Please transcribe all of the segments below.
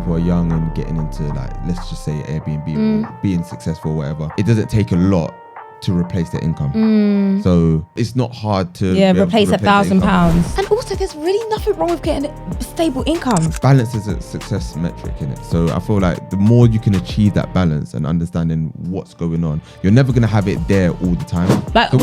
people are young and getting into, like, let's just say Airbnb or being successful or whatever, it doesn't take a lot to replace their income. So it's not hard to replace £1,000. And also there's really nothing wrong with getting a stable income. Balance is a success metric, innit? So I feel like the more you can achieve that balance and understanding what's going on, you're never going to have it there all the time. Like, so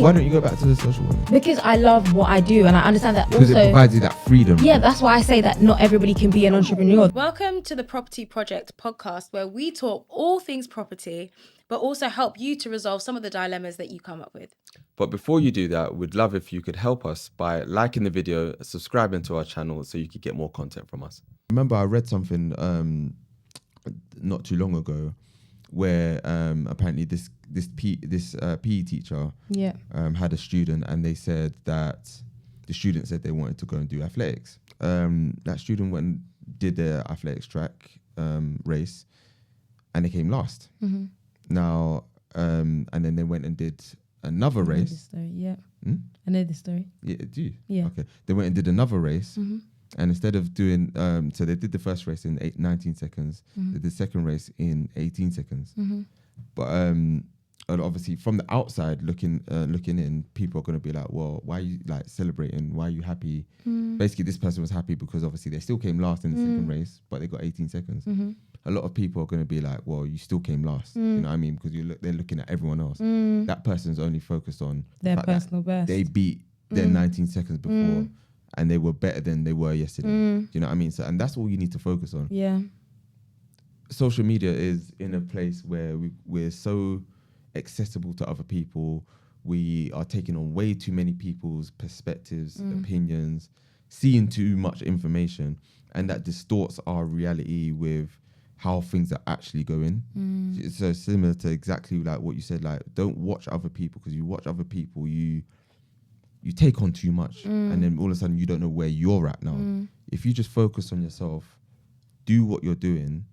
why don't you go back to the social one? Because I love what I do and I understand that because it provides you that freedom. Yeah, that's why I say that not everybody can be an entrepreneur. Welcome to the Property Project podcast, where we talk all things property, but also help you to resolve some of the dilemmas that you come up with. But before you do that, we'd love if you could help us by liking the video, subscribing to our channel so you could get more content from us. Remember, I read something not too long ago where apparently this PE teacher had a student, and they said that the student said they wanted to go and do athletics. That student went and did their athletics track race, and they came last. Mm-hmm. Now, and then they went and did another race. I know the story, yeah. I know the story. Yeah, do you? Yeah. Okay. They went and did another race, and instead of doing, so they did the first race in 19 seconds, they did the second race in 18 seconds. But and obviously from the outside looking in, people are going to be like, well, why are you like celebrating? Why are you happy? Basically, this person was happy because obviously they still came last in the second race, but they got 18 seconds. A lot of people are going to be like, well, you still came last. You know what I mean? Because they're looking at everyone else. That person's only focused on their personal best. They beat their 19 seconds before, and they were better than they were yesterday. Do you know what I mean? So, and that's all you need to focus on. Yeah. Social media is in a place where we're so accessible to other people. We are taking on way too many people's perspectives, opinions, seeing too much information, and that distorts our reality with how things are actually going. So similar to exactly like what you said, like don't watch other people, because you watch other people, you take on too much, and then all of a sudden you don't know where you're at now. If you just focus on yourself, do what you're doing,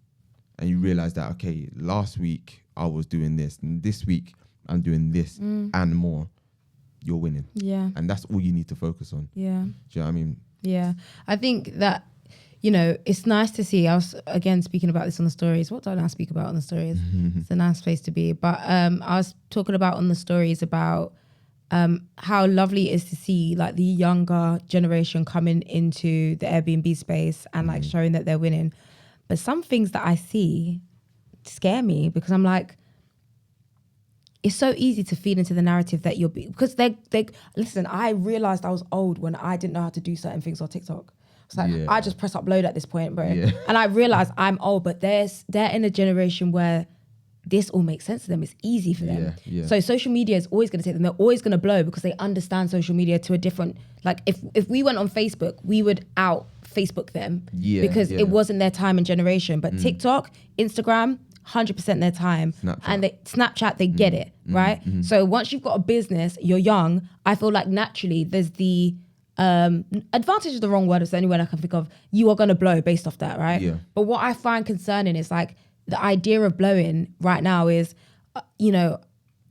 and you realize that, okay, last week I was doing this, and this week I'm doing this and more, you're winning. Yeah. And that's all you need to focus on. Yeah. Do you know what I mean? Yeah. I think that, you know, it's nice to see. I was, again, speaking about this on the stories. What do I now speak about on the stories? It's a nice place to be. But I was talking about on the stories about how lovely it is to see like the younger generation coming into the Airbnb space and like showing that they're winning. But some things that I see scare me, because I'm like, it's so easy to feed into the narrative that you'll be, because they listen, I realized I was old when I didn't know how to do certain things on TikTok. It's like, I just press upload at this point, bro. Yeah. And I realized I'm old, but they're in a generation where this all makes sense to them. It's easy for them. Yeah. So social media is always going to take them. They're always going to blow because they understand social media to a different, like if we went on Facebook, we would out Facebook them because it wasn't their time and generation. But TikTok, Instagram, 100% their time. Snapchat. And Snapchat, they get it, right? So once you've got a business, you're young, I feel like naturally there's the advantage is the wrong word, it's the only word I can think of. You are going to blow based off that, right? Yeah. But what I find concerning is like the idea of blowing right now is, you know,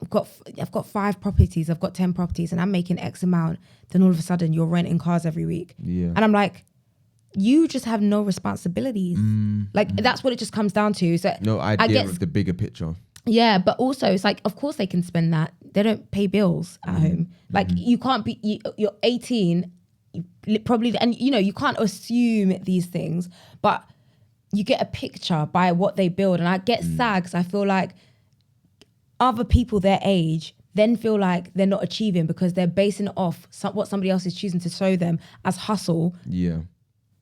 I've got 5 properties, I've got 10 properties, and I'm making X amount. Then all of a sudden you're renting cars every week. Yeah. And I'm like, you just have no responsibilities. Like that's what it just comes down to. So no idea of the bigger picture. Yeah, but also it's like, of course they can spend that. They don't pay bills at home. Like you can't be, you're 18, probably, and you know, you can't assume these things, but you get a picture by what they build. And I get sad because I feel like other people their age then feel like they're not achieving because they're basing it off what somebody else is choosing to show them as hustle. Yeah.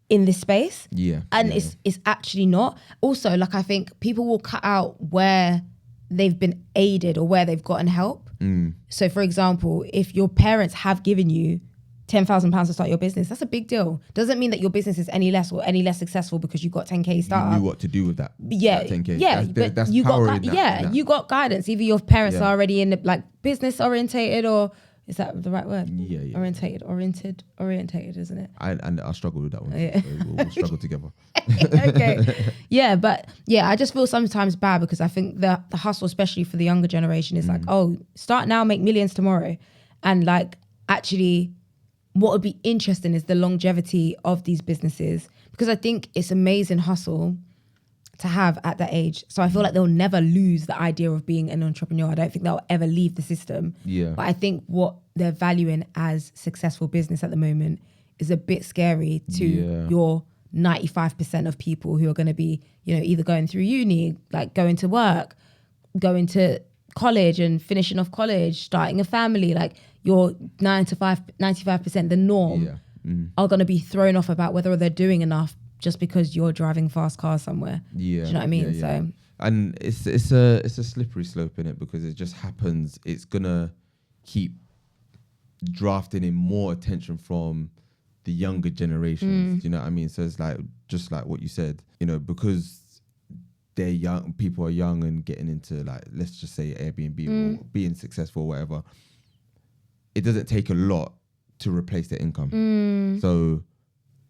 In this space. Yeah. And it's actually not. Also, like I think people will cut out where they've been aided or where they've gotten help. So for example, if your parents have given you £10,000 to start your business, that's a big deal. Doesn't mean that your business is any less successful because you got 10K startup. You knew what to do with that. Yeah. That 10K. Yeah. That's you power got in that. you got guidance. Either your parents are already in the, like business orientated, or is that the right word? Yeah. Orientated, isn't it? I struggle with that one. Yeah. So we'll struggle together. Okay. Yeah, but yeah, I just feel sometimes bad because I think the hustle, especially for the younger generation, is like, oh, start now, make millions tomorrow. And like, actually, what would be interesting is the longevity of these businesses, because I think it's amazing hustle to have at that age. So I feel like they'll never lose the idea of being an entrepreneur. I don't think they'll ever leave the system. Yeah. But I think what they're valuing as successful business at the moment is a bit scary to your 95% of people who are going to be, you know, either going through uni, like going to work, going to college and finishing off college, starting a family, like your 9 to 5, 95%, the norm, are going to be thrown off about whether they're doing enough just because you're driving fast cars somewhere. Yeah. Do you know what I mean? Yeah. So, and it's a slippery slope in it, because it just happens. It's gonna keep drafting in more attention from the younger generations. Do you know what I mean? So it's like, just like what you said, you know, because they're young, people are young and getting into, like, let's just say Airbnb or being successful or whatever. It doesn't take a lot to replace their income. So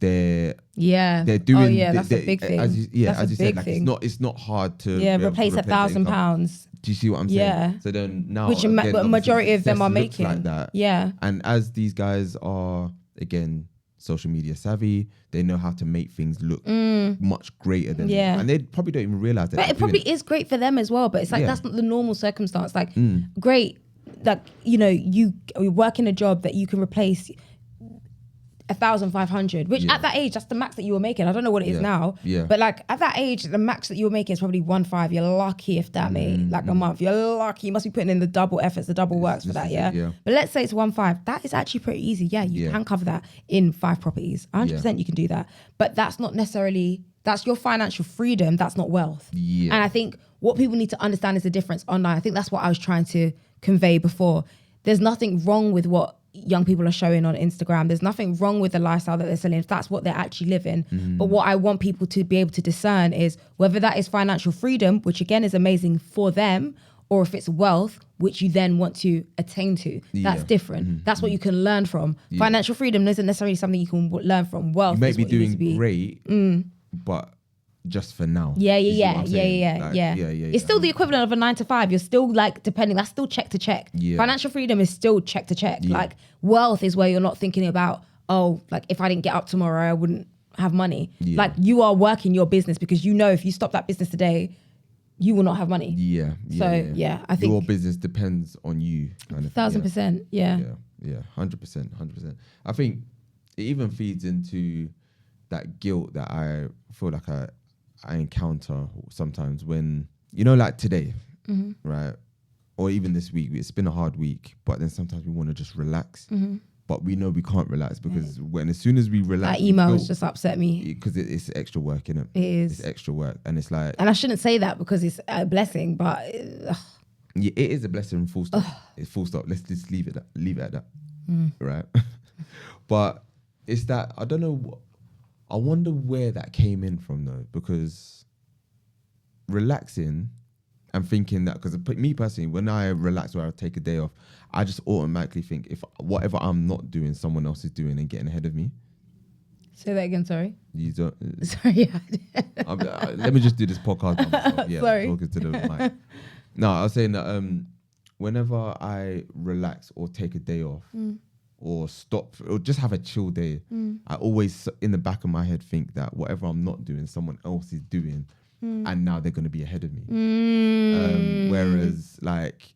they're doing. Oh yeah, that's a big thing. As you said, like, thing. it's not hard to replace £1,000. Do you see what I'm saying? Yeah. So then now, Which a majority of them are looks making like that. Yeah. And as these guys are, again, social media savvy, they know how to make things look much greater than them. And they probably don't even realize that. But it probably is great for them as well. But it's like, that's not the normal circumstance. Like, great, like, you know, you work in a job that you can replace 1,500, which at that age, that's the max that you were making. I don't know what it is now. Yeah. But like at that age, the max that you were making is probably 1.5. You're lucky if that made like a month. You're lucky. You must be putting in the double efforts, the double works for that. Yeah. But let's say it's 1.5. That is actually pretty easy. Yeah, you can cover that in 5 properties. 100% you can do that. But that's not necessarily, that's your financial freedom. That's not wealth. Yeah. And I think what people need to understand is the difference online. I think that's what I was trying to convey before. There's nothing wrong with what young people are showing on Instagram. There's nothing wrong with the lifestyle that they're selling if that's what they're actually living. But what I want people to be able to discern is whether that is financial freedom, which again is amazing for them, or if it's wealth, which you then want to attain to. That's different. That's what you can learn from. Financial freedom isn't necessarily something you can learn from. Wealth, you may is be what you need doing to be. great, but just for now. Yeah. It's still the equivalent of a 9 to 5. You're still like depending. That's still check to check. Financial freedom is still check to check. Like wealth is where you're not thinking about, oh, like if I didn't get up tomorrow, I wouldn't have money. Like you are working your business because you know if you stop that business today, you will not have money. I think your business depends on you. 1,000%. Yeah. 100%. I think it even feeds into that guilt that I feel like I encounter sometimes when, you know, like today, right? Or even this week, it's been a hard week, but then sometimes we want to just relax. But we know we can't relax because as soon as we relax, that emails just upset me. Because it's extra work, innit? It is. It's extra work. And it's like... And I shouldn't say that because it's a blessing, but... Yeah, it is a blessing, full stop. It's full stop. Let's just leave it at that. Right? But it's that, I don't know... I wonder where that came in from though, because relaxing and thinking that, because me personally, when I relax or I take a day off, I just automatically think if whatever I'm not doing, someone else is doing and getting ahead of me. Say that again, sorry. You don't. Sorry. Let me just do this podcast by myself. Yeah, sorry. Talking to the mic. No, I was saying that whenever I relax or take a day off, or stop, or just have a chill day, I always, in the back of my head, think that whatever I'm not doing, someone else is doing, and now they're going to be ahead of me. Whereas, like,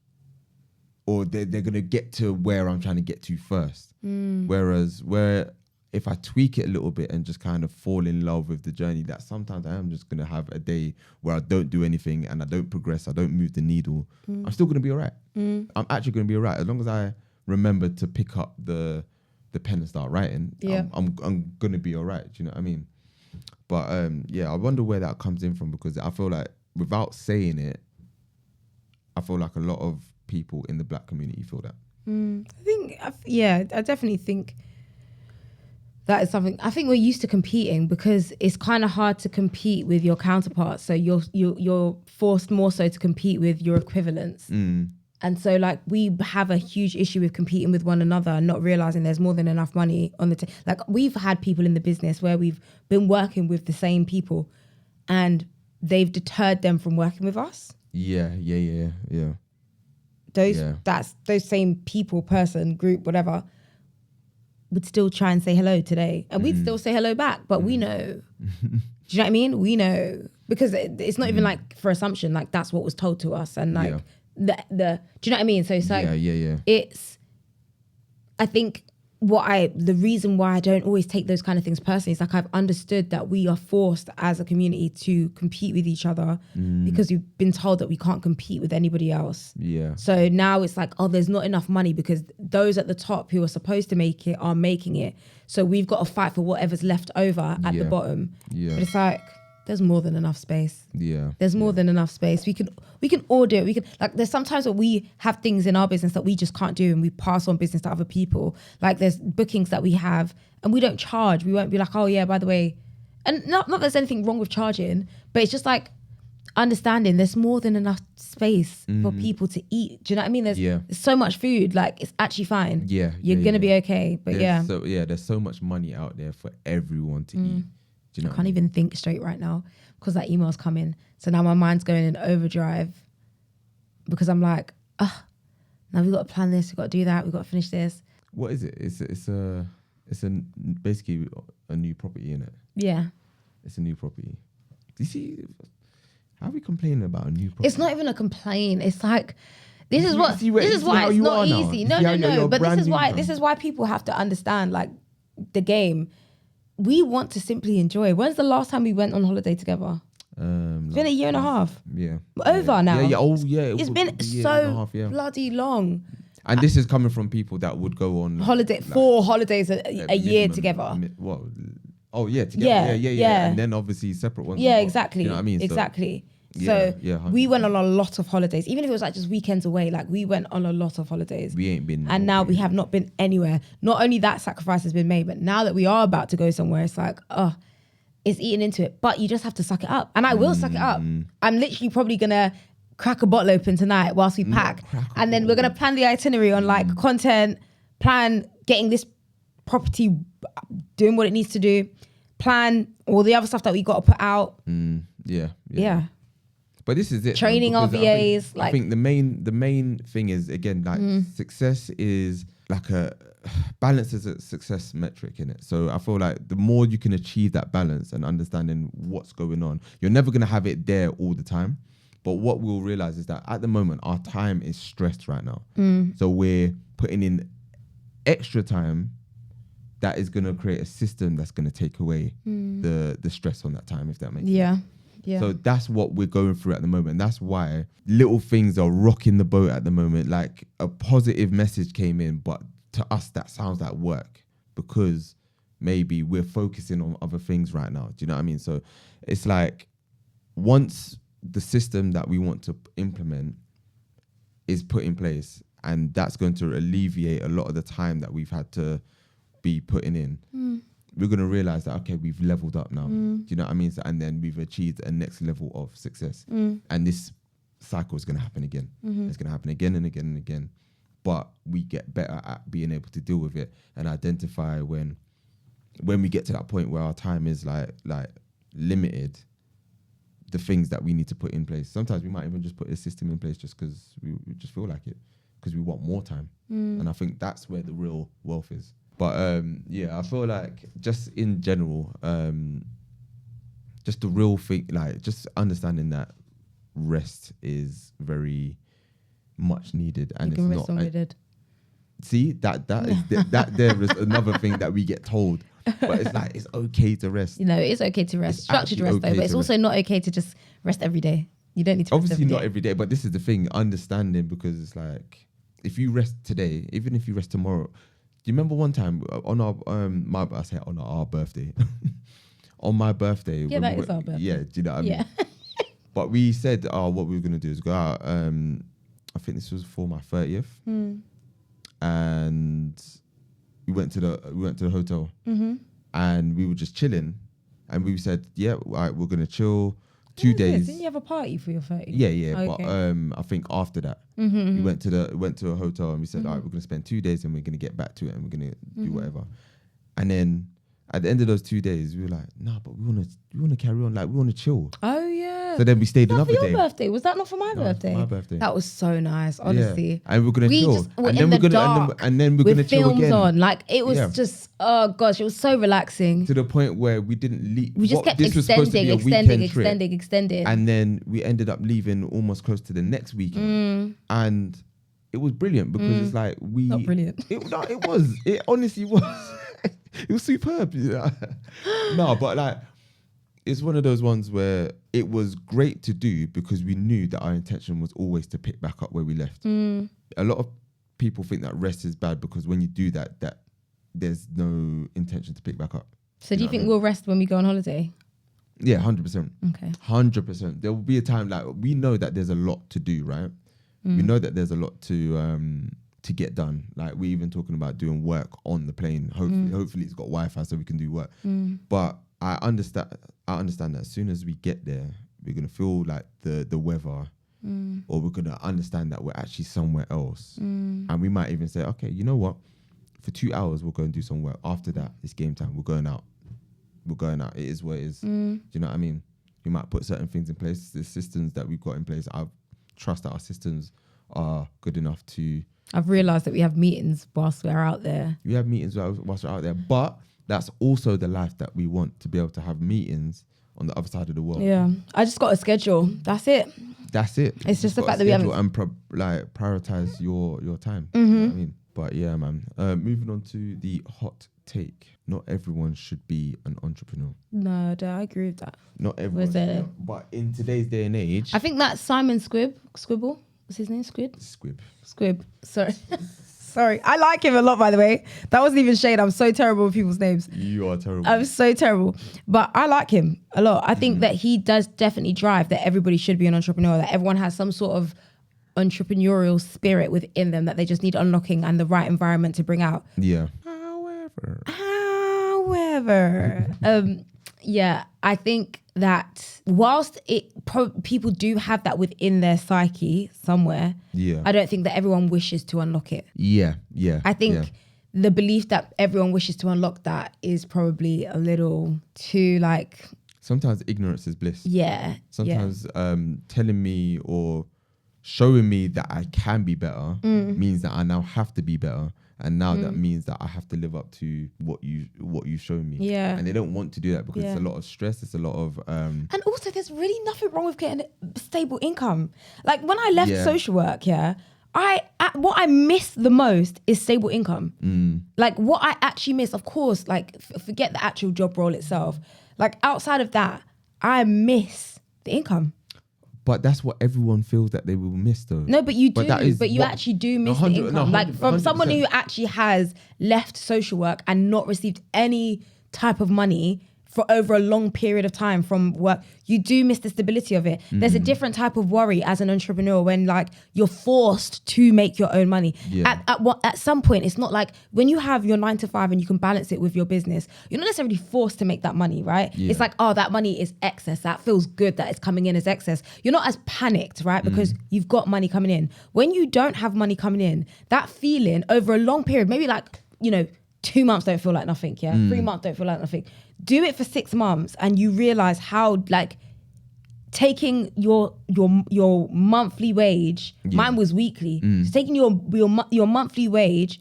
or they're going to get to where I'm trying to get to first. Whereas, if I tweak it a little bit and just kind of fall in love with the journey, that sometimes I am just going to have a day where I don't do anything and I don't progress, I don't move the needle. I'm still going to be all right. I'm actually going to be all right as long as I remember to pick up the pen and start writing. I'm gonna be all right. Do you know what I mean? But I wonder where that comes in from, because I feel like without saying it, I feel like a lot of people in the Black community feel that. I definitely think that is something. I think we're used to competing because it's kind of hard to compete with your counterparts. So you're forced more so to compete with your equivalents. And so, like, we have a huge issue with competing with one another and not realizing there's more than enough money on the table. Like, we've had people in the business where we've been working with the same people and they've deterred them from working with us. Yeah. Those same people, person, group, whatever, would still try and say hello today, and we'd still say hello back. But we know. Do you know what I mean? We know, because it's not even like for assumption. Like that's what was told to us, and like the do you know what I mean? So it's like it's. I think the reason why I don't always take those kind of things personally is like I've understood that we are forced as a community to compete with each other because we've been told that we can't compete with anybody else. Yeah. So now it's like, oh, there's not enough money because those at the top who are supposed to make it are making it. So we've got to fight for whatever's left over at the bottom. Yeah. But it's like, there's more than enough space. Yeah. There's more than enough space. We can all do it. We can, like, there's sometimes where we have things in our business that we just can't do and we pass on business to other people. Like there's bookings that we have and we don't charge. We won't be like, oh yeah, by the way, and not that there's anything wrong with charging, but it's just like understanding there's more than enough space for people to eat. Do you know what I mean? There's so much food, like it's actually fine. Yeah. You're gonna be okay. But there's so much money out there for everyone to eat. Do you know I can't even think straight right now because that email's coming. So now my mind's going in overdrive because I'm like, now we've got to plan this, we've got to do that, we've got to finish this. What is it? It's basically a new property, isn't it? Yeah. It's a new property. Do you see how are we complaining about a new property? It's not even a complaint. It's like this is why it's not easy. No. But this is why people have to understand like the game. We want to simply enjoy. When's the last time we went on holiday together? It's been a year and a half. Yeah. Over now. Yeah. Oh, yeah. It's been so bloody long. And this is coming from people that would go on four holidays a year together. Together. Yeah. And then obviously separate ones. Yeah, exactly. You know what I mean? Exactly. So we went on a lot of holidays, even if it was like just weekends away. Like we went on a lot of holidays. We ain't been, and now we have not been anywhere. Not only that sacrifice has been made, but now that we are about to go somewhere, it's like, it's eating into it. But you just have to suck it up, and I will suck it up. I'm literally probably gonna crack a bottle open tonight whilst we pack, and then we're gonna plan the itinerary on like content, plan getting this property doing what it needs to do, plan all the other stuff that we got to put out. Yeah. But this is it. Training our VAs. I think the main thing is, again, like success is like a balance is a success metric in it. So I feel like the more you can achieve that balance and understanding what's going on, you're never going to have it there all the time. But what we'll realize is that at the moment, our time is stressed right now. So we're putting in extra time that is going to create a system that's going to take away the stress on that time, if that makes sense. Yeah. So that's what we're going through at the moment. That's why little things are rocking the boat at the moment. Like a positive message came in, but to us that sounds like work because maybe we're focusing on other things right now. Do you know what I mean? So it's like once the system that we want to implement is put in place, and that's going to alleviate a lot of the time that we've had to be putting in. We're going to realize that, okay, we've leveled up now. Do you know what I mean? So, and then we've achieved a next level of success. And this cycle is going to happen again. It's going to happen again and again and again. But we get better at being able to deal with it and identify when we get to that point where our time is like limited, the things that we need to put in place. Sometimes we might even just put a system in place just because we just feel like it, because we want more time. And I think that's where the real wealth is. But I feel like just in general, just the real thing, like just understanding that rest is very much needed, and it's not. See that there is another thing that we get told, but it's like it's okay to rest. You know, it's okay to rest, structured rest though, but it's also not okay to just rest every day. You don't need to. Obviously, not every day, but this is the thing, understanding, because it's like if you rest today, even if you rest tomorrow. Do you remember one time on our our birthday? On my birthday. Yeah, that is our birthday. Yeah, do you know what I mean? But we said, what we were gonna do is go out. I think this was for my 30th, and we went to the hotel, and we were just chilling, and we said, yeah, all right, we're gonna chill 2 days. Didn't you have a party for your 30th? Yeah. Okay. But I think after that, we went to a hotel and we said, all right, we're gonna spend 2 days and we're gonna get back to it and we're gonna do whatever. And then at the end of those 2 days, we were like, nah, but we wanna carry on, like we wanna chill. Oh yeah. So then we stayed another For day. your birthday? Was that not for my birthday? My birthday. That was so nice, honestly. Yeah. And we're gonna chill. just were And in then the we're gonna dark and then we're with gonna chill films again. on. Like it was just, oh gosh, it was so relaxing. To the point where we didn't leave. We just kept extending. And then we ended up leaving almost close to the next weekend. And it was brilliant because it's like Not brilliant. It was. It honestly was. It was superb. You know? No, but like, it's one of those ones where it was great to do because we knew that our intention was always to pick back up where we left. A lot of people think that rest is bad because when you do that there's no intention to pick back up. So do you think we'll rest when we go on holiday? Yeah, 100%. Okay. 100%. There will be a time like we know that there's a lot to do, right? We know that there's a lot to get done. Like we're even talking about doing work on the plane. Hopefully it's got Wi-Fi so we can do work. But I understand that as soon as we get there, we're gonna feel like the weather, or we're gonna understand that we're actually somewhere else, and we might even say, okay, you know what? For 2 hours we'll go and do some work. After that, it's game time. We're going out. It is what it is. Do you know what I mean? We might put certain things in place. The systems that we've got in place, I trust that our systems are good enough to. I've realised that we have meetings whilst we're out there. We have meetings whilst we're out there, but that's also the life that we want, to be able to have meetings on the other side of the world. Yeah, I just got a schedule. That's it. It's just the fact that we haven't and prioritize your time. You know what I mean? But yeah, man. Moving on to the hot take. Not everyone should be an entrepreneur. No, I agree with that. Not everyone. But in today's day and age, I think that Simon Squibble. What's his name? Squib. Sorry. Sorry. I like him a lot, by the way. That wasn't even shade. I'm so terrible with people's names. You are terrible. I'm so terrible. But I like him a lot. I think that he does definitely drive that everybody should be an entrepreneur, that everyone has some sort of entrepreneurial spirit within them that they just need unlocking and the right environment to bring out. Yeah. However, yeah, I think that whilst people do have that within their psyche somewhere, I don't think that everyone wishes to unlock it. Yeah. I think the belief that everyone wishes to unlock that is probably a little too like... Sometimes ignorance is bliss. Yeah. Sometimes telling me or showing me that I can be better means that I now have to be better. And now that means that I have to live up to what you show me. Yeah. And they don't want to do that because it's a lot of stress. It's a lot of... And also there's really nothing wrong with getting a stable income. Like when I left social work, what I miss the most is stable income. Like what I actually miss, of course, like forget the actual job role itself. Like outside of that, I miss the income. But that's what everyone feels that they will miss, though. No, but you do. But you actually do miss the income. Like from 100%. someone who actually has left social work and not received any type of money for over a long period of time from work, you do miss the stability of it. There's a different type of worry as an entrepreneur when like you're forced to make your own money. At some point, it's not like when you have your 9 to 5 and you can balance it with your business, you're not necessarily forced to make that money, right? It's like, oh, that money is excess. That feels good that it's coming in as excess. You're not as panicked, right? Because you've got money coming in. When you don't have money coming in, that feeling over a long period, maybe like, 2 months don't feel like nothing, 3 months don't feel like nothing. Do it for 6 months and you realize how like taking your monthly wage, mine was weekly, so taking your monthly wage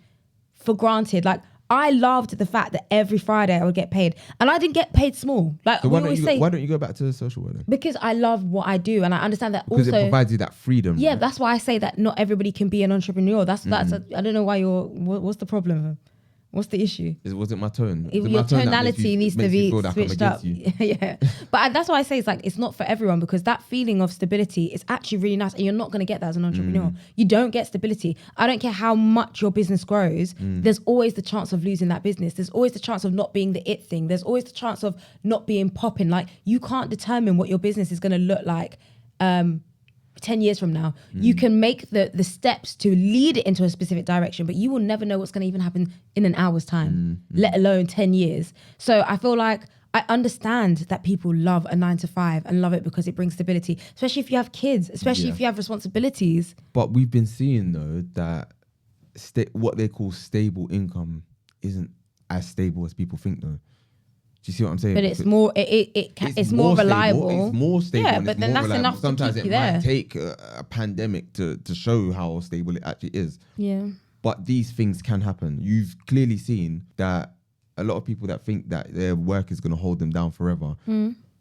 for granted. Like I loved the fact that every Friday I would get paid, and I didn't get paid small. Like so why don't you go back to the social work then? Because I love what I do, and I understand that because also it provides you that freedom. Yeah, right? that's why I say that not everybody can be an entrepreneur. That's I don't know why what's the problem? What's the issue? Was it my tone? Your tonality needs to be switched up. Yeah. But that's why I say it's like, it's not for everyone, because that feeling of stability is actually really nice, and you're not going to get that as an entrepreneur. You don't get stability. I don't care how much your business grows. There's always the chance of losing that business. There's always the chance of not being the it thing. There's always the chance of not being popping. Like you can't determine what your business is going to look like 10 years from now. You can make the steps to lead it into a specific direction, but you will never know what's going to even happen in an hour's time, let alone 10 years. So I feel like I understand that people love a 9 to 5 and love it because it brings stability, especially if you have kids, especially if you have responsibilities. But we've been seeing though that what they call stable income isn't as stable as people think though. Do you see what I'm saying? But it's more, it's more reliable. Stable, it's more stable. Yeah, and but it's then more that's reliable. enough Sometimes to keep it you might there. take a pandemic to show how stable it actually is. Yeah. But these things can happen. You've clearly seen that a lot of people that think that their work is going to hold them down forever,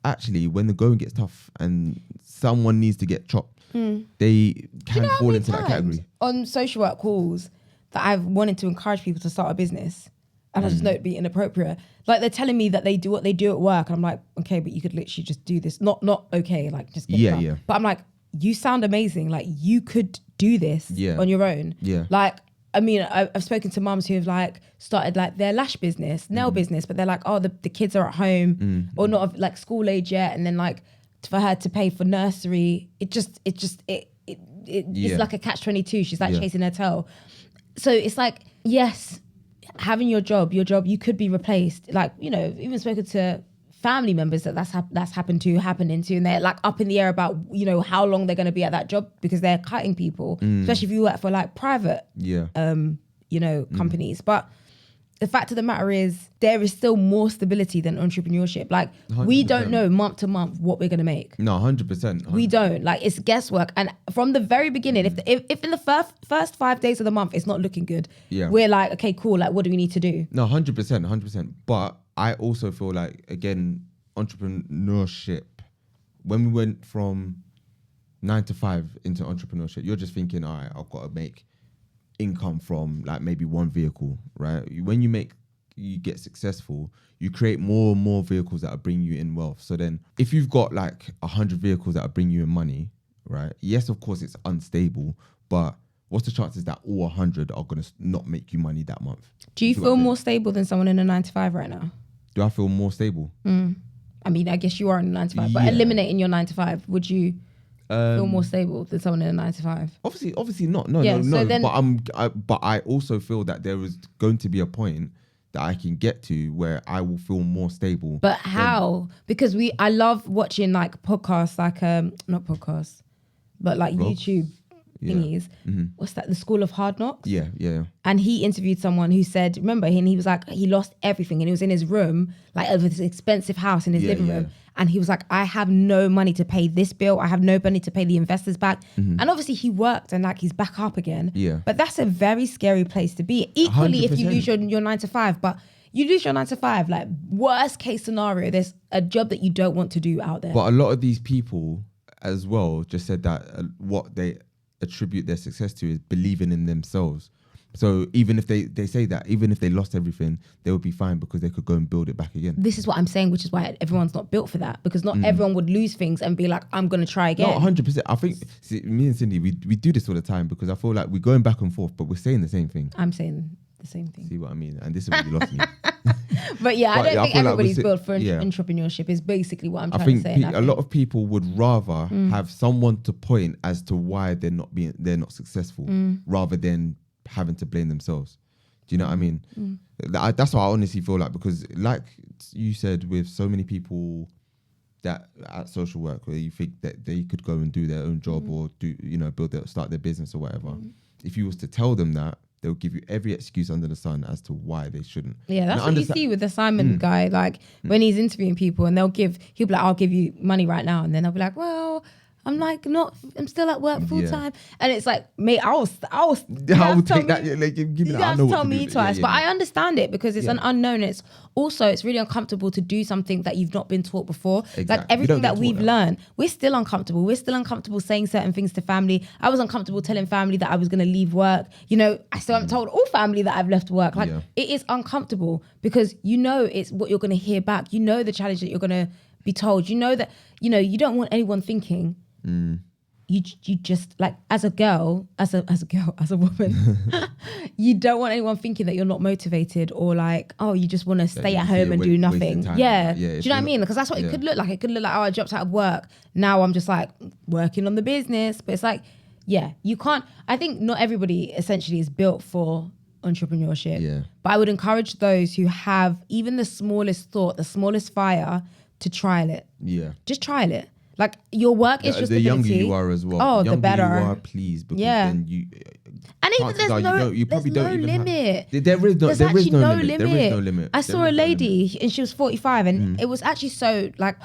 actually, when the going gets tough and someone needs to get chopped, they can fall into that category. On social work calls that I've wanted to encourage people to start a business, and I just know it'd be inappropriate. Like, they're telling me that they do what they do at work, and I'm like, okay, but you could literally just do this. Not okay, like just get it done. Yeah. But I'm like, you sound amazing. Like, you could do this on your own. Yeah. Like, I mean, I've spoken to mums who have like started like their lash business, nail business, but they're like, oh, the kids are at home or not of like school age yet, and then like for her to pay for nursery, it's like a catch-22. She's like chasing her tail. So it's like, yes, having your job, you could be replaced. Like, you know, even spoken to family members that's happened into, and they're like up in the air about, you know, how long they're going to be at that job because they're cutting people, especially if you work for like private, you know, companies. But the fact of the matter is, there is still more stability than entrepreneurship. Like, 100%. We don't know month to month what we're going to make. No, 100%. We don't. Like, it's guesswork. And from the very beginning, if in the first 5 days of the month, it's not looking good, we're like, okay, cool. Like, what do we need to do? No, 100%. But I also feel like, again, entrepreneurship, when we went from 9 to 5 into entrepreneurship, you're just thinking, all right, I've got to make income from like maybe one vehicle, right? When you get successful, you create more and more vehicles that are bring you in wealth. So then if you've got like 100 vehicles that are bring you in money, right? Yes, of course it's unstable, but what's the chances that all 100 are going to not make you money that month? Do you feel more stable than someone in a 9 to 5 right now? Do I feel more stable? I mean, I guess you are in a 9 to 5, but eliminating your 9 to 5, would you feel more stable than someone in a 9 to 5? Obviously not. No. So then, but I also feel that there is going to be a point that I can get to where I will feel more stable. But how? Because I love watching like podcasts, like not podcasts, but like vlogs. YouTube thingies. What's that? The School of Hard Knocks. Yeah. And he interviewed someone who said, remember, he was like, he lost everything, and he was in his room, like over this expensive house in his living room. And he was like, I have no money to pay this bill. I have no money to pay the investors back. And obviously he worked and like he's back up again. Yeah. But that's a very scary place to be. Equally, 100%. if you lose your 9 to 5, but you lose your 9 to 5, like worst case scenario, there's a job that you don't want to do out there. But a lot of these people as well just said that what they attribute their success to is believing in themselves. So even if they say that, even if they lost everything, they would be fine because they could go and build it back again. This is what I'm saying, which is why everyone's not built for that, because not everyone would lose things and be like, I'm going to try again. No, 100%. I think me and Cindy, we do this all the time because I feel like we're going back and forth, but we're saying the same thing. I'm saying the same thing. See what I mean? And this is where you lost me. But yeah, I don't think everybody's built for yeah. entrepreneurship is basically what I'm trying to say. A lot of people would rather have someone to point as to why they're not successful rather than having to blame themselves. Do you know what I mean? That's what I honestly feel like, because like you said, with so many people that at social work where you think that they could go and do their own job or start their business or whatever. If you was to tell them that, they'll give you every excuse under the sun as to why they shouldn't. Yeah, that's what you see with the Simon guy. Like when he's interviewing people and he'll be like, I'll give you money right now. And then they'll be like, well, I'm still at work full time. And it's like, mate, I will take that. Like, give me that. I know what to do. Tell me twice. But I understand it because it's an unknown. It's really uncomfortable to do something that you've not been taught before. Exactly. Like everything that we've learned, we're still uncomfortable. We're still uncomfortable saying certain things to family. I was uncomfortable telling family that I was going to leave work. You know, I still haven't told all family that I've left work. Like it is uncomfortable because you know it's what you're going to hear back. You know the challenge that you're going to be told. You know that, you don't want anyone thinking, you just like as a woman, you don't want anyone thinking that you're not motivated or like, oh, you just want to stay at home and do nothing. Yeah. Do you know what I mean? Because that's what it could look like. It could look like, oh, I dropped out of work. Now I'm just like working on the business. But it's like, you can't. I think not everybody essentially is built for entrepreneurship. Yeah. But I would encourage those who have even the smallest thought, the smallest fire, to trial it. Yeah. Just trial it. Like your work is just the younger ability. you are as well. Oh, the the better. you are, please, because then you. And even You probably don't even limit. There's actually no limit. There is no limit. I saw a lady and she was 45, and it was actually so like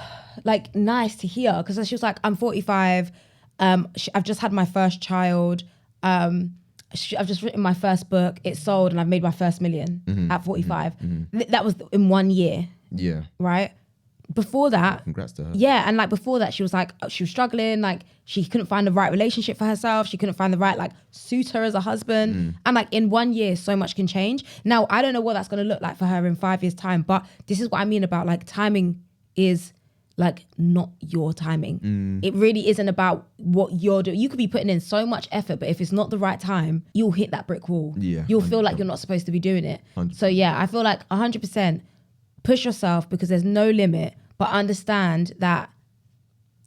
nice to hear, because she was like, I'm 45. I've just had my first child. I've just written my first book. It's sold, and I've made my first million at 45. That was in 1 year. Yeah. Right. Before that, congrats to her. Yeah, and like before that, she was struggling. Like she couldn't find the right relationship for herself. She couldn't find the right like suitor as a husband. And like in 1 year, so much can change. Now I don't know what that's gonna look like for her in 5 years' time, but this is what I mean about like timing is like not your timing. It really isn't about what you're doing. You could be putting in so much effort, but if it's not the right time, you'll hit that brick wall. Yeah, you'll feel like you're not supposed to be doing it. 100%. So yeah, I feel like 100% push yourself, because there's no limit. But understand that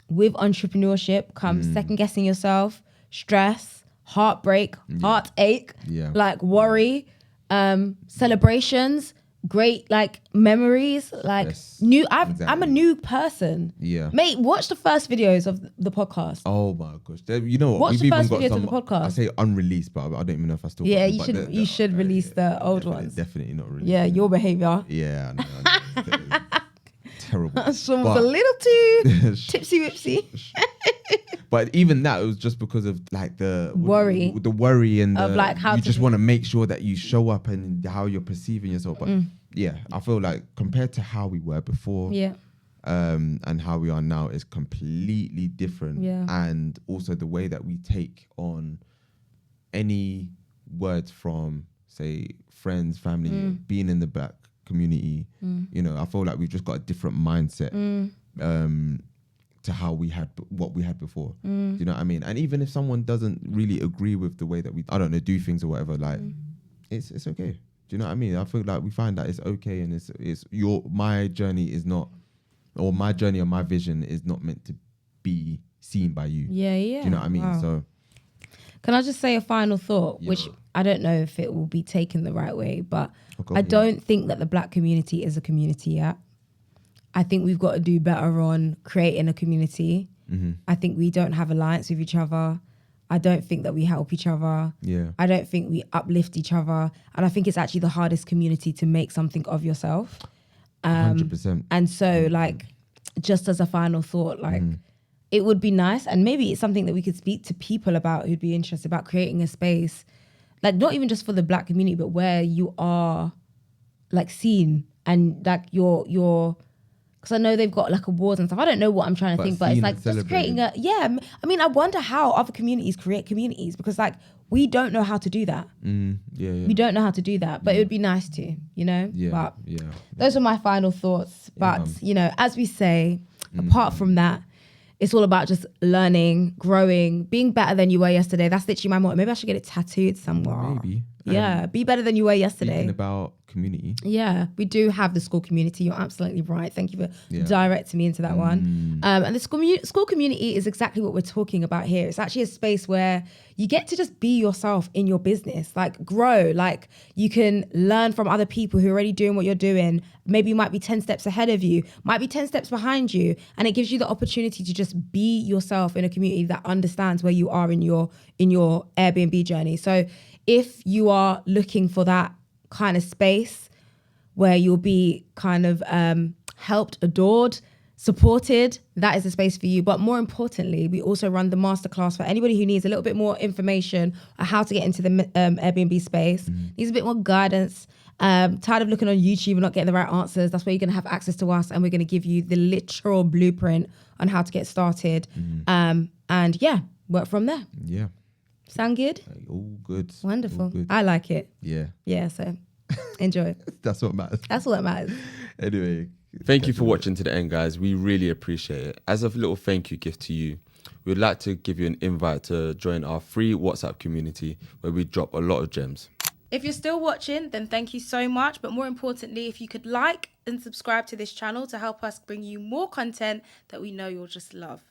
with entrepreneurship comes second guessing yourself, stress, heartbreak, heartache, like worry, celebrations, great like memories, like I'm a new person. Yeah. Mate, watch the first videos of the podcast. Oh my gosh. You know what? Watch We've the first even videos got of the podcast. I say unreleased, but I don't even know if I still Yeah, got them, you should release the old ones. Definitely not released. Yeah, your behavior. Yeah, I know. Terrible. Sean was a little too tipsy whipsy. But even that, it was just because of like the worry and of like how you just want to make sure that you show up and how you're perceiving yourself. But yeah, I feel like compared to how we were before, and how we are now is completely different. Yeah. And also the way that we take on any words from, say, friends, family, being in the Black community, you know, I feel like we've just got a different mindset to how what we had before. Do you know what I mean? And even if someone doesn't really agree with the way that we, I don't know, do things or whatever, like it's okay. Do you know what I mean? I feel like we find that it's okay, and my journey is not, or my journey or my vision is not meant to be seen by you. Yeah. Do you know what I mean? Wow. So can I just say a final thought, which I don't know if it will be taken the right way, but I don't think that the Black community is a community yet. I think we've got to do better on creating a community. I think we don't have alliance with each other. I don't think that we help each other. Yeah. I don't think we uplift each other. And I think it's actually the hardest community to make something of yourself. 100%. And so like, just as a final thought, like it would be nice, and maybe it's something that we could speak to people about who'd be interested about creating a space, like not even just for the Black community, but where you are like seen and like your because I know they've got like awards and stuff. I don't know what I'm trying to think, but it's like just creating I mean, I wonder how other communities create communities, because like we don't know how to do that. We don't know how to do that, but it would be nice to, you know? But those are my final thoughts. But, you know, as we say, apart from that, it's all about just learning, growing, being better than you were yesterday. That's literally my motto. Maybe I should get it tattooed somewhere. Maybe. Yeah, be better than you were yesterday. Speaking about community. Yeah, we do have the Skool community. You're absolutely right. Thank you for directing me into that one. And the Skool community is exactly what we're talking about here. It's actually a space where you get to just be yourself in your business, like grow, like you can learn from other people who are already doing what you're doing. Maybe you might be 10 steps ahead of you, might be 10 steps behind you. And it gives you the opportunity to just be yourself in a community that understands where you are in your Airbnb journey. So if you are looking for that kind of space where you'll be kind of helped, adored, supported, that is the space for you. But more importantly, we also run the masterclass for anybody who needs a little bit more information on how to get into the Airbnb space, needs a bit more guidance, tired of looking on YouTube and not getting the right answers. That's where you're going to have access to us, and we're going to give you the literal blueprint on how to get started. And yeah, work from there. Yeah. Sound good? All good. Wonderful. All good. I like it. Yeah. Yeah, so enjoy. That's what matters. That's all that matters. Anyway. Thank you for watching to the end, guys. We really appreciate it. As a little thank you gift to you, we'd like to give you an invite to join our free WhatsApp community where we drop a lot of gems. If you're still watching, then thank you so much. But more importantly, if you could like and subscribe to this channel to help us bring you more content that we know you'll just love.